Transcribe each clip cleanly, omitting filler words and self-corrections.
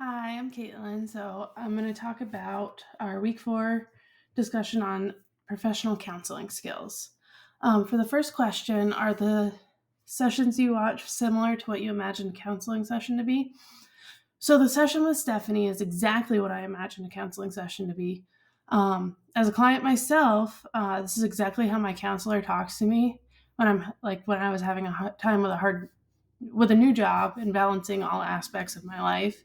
Hi, I'm Caitlin. So I'm going to talk about our week 4 discussion on professional counseling skills. For the first question, are the sessions you watch similar to what you imagined a counseling session to be? So the session with Stephanie is exactly what I imagined a counseling session to be. As a client myself, this is exactly how my counselor talks to me when I was having a time with a new job and balancing all aspects of my life.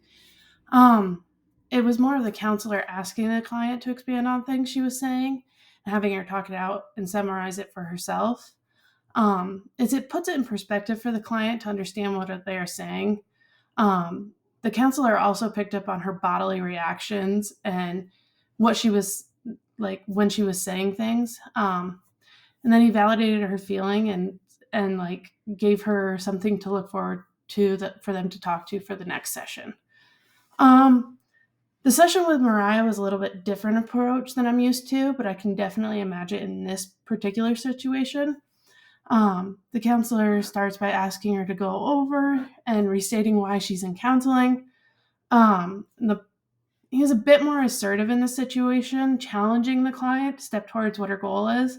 Um, it was more of the counselor asking the client to expand on things she was saying and having her talk it out and summarize it for herself. Is it puts it in perspective for the client to understand what they are saying. Um, the counselor also picked up on her bodily reactions and what she was like when she was saying things. And then he validated her feeling and like gave her something to look forward to for them to talk to for the next session. Um, the session with Mariah was a little bit different approach than I'm used to, but I can definitely imagine in this particular situation. The counselor starts by asking her to go over and restating why she's in counseling. He was a bit more assertive in the situation, challenging the client to step towards what her goal is.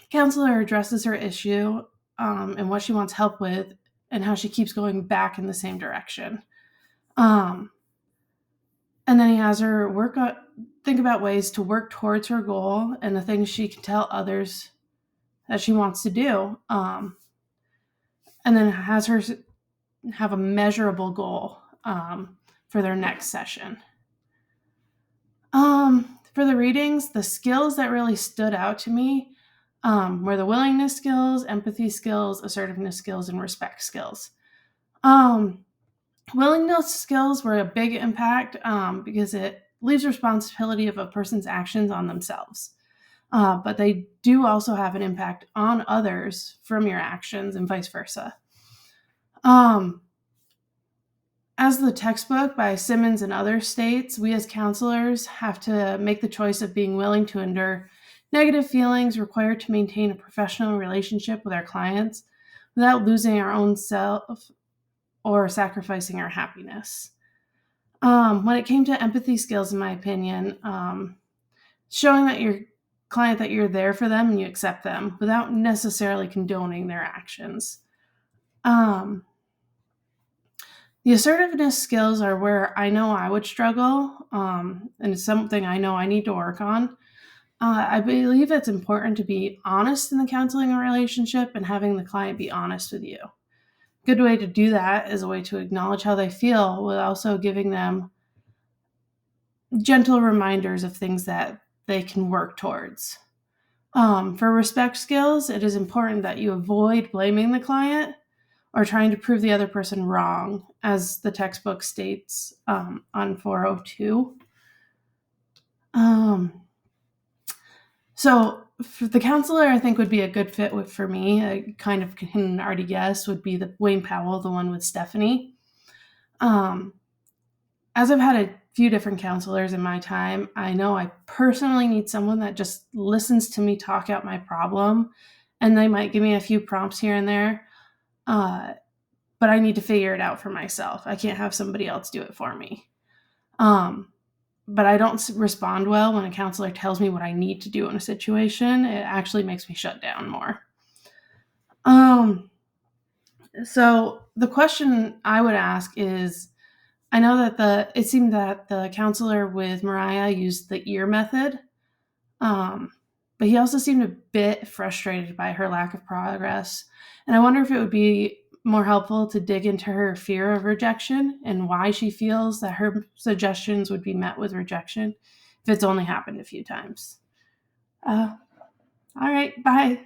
Counselor addresses her issue and what she wants help with, and how she keeps going back in the same direction. And then he has her think about ways to work towards her goal and the things she can tell others that she wants to do. And then has her have a measurable goal for their next session. For the readings, the skills that really stood out to me were the willingness skills, empathy skills, assertiveness skills, and respect skills. Willingness skills were a big impact because it leaves responsibility of a person's actions on themselves. But they do also have an impact on others from your actions and vice versa. As the textbook by Simmons and others states, we as counselors have to make the choice of being willing to endure negative feelings required to maintain a professional relationship with our clients without losing our own self or sacrificing our happiness. When it came to empathy skills, in my opinion, showing that your client that you're there for them and you accept them without necessarily condoning their actions. The assertiveness skills are where I know I would struggle, and it's something I know I need to work on. I believe it's important to be honest in the counseling relationship and having the client be honest with you. Good way to do that is a way to acknowledge how they feel while also giving them gentle reminders of things that they can work towards. For respect skills, it is important that you avoid blaming the client or trying to prove the other person wrong, as the textbook states on 402. So for the counselor, I think would be a good fit for me. I kind of can already guess would be the Wayne Powell, the one with Stephanie. As I've had a few different counselors in my time, I know I personally need someone that just listens to me talk out my problem, and they might give me a few prompts here and there, but I need to figure it out for myself. I can't have somebody else do it for me. But I don't respond well when a counselor tells me what I need to do in a situation. It actually makes me shut down more. So the question I would ask is, I know that it seemed that the counselor with Mariah used the ear method, but he also seemed a bit frustrated by her lack of progress. And I wonder if it would be more helpful to dig into her fear of rejection and why she feels that her suggestions would be met with rejection if it's only happened a few times. All right, bye.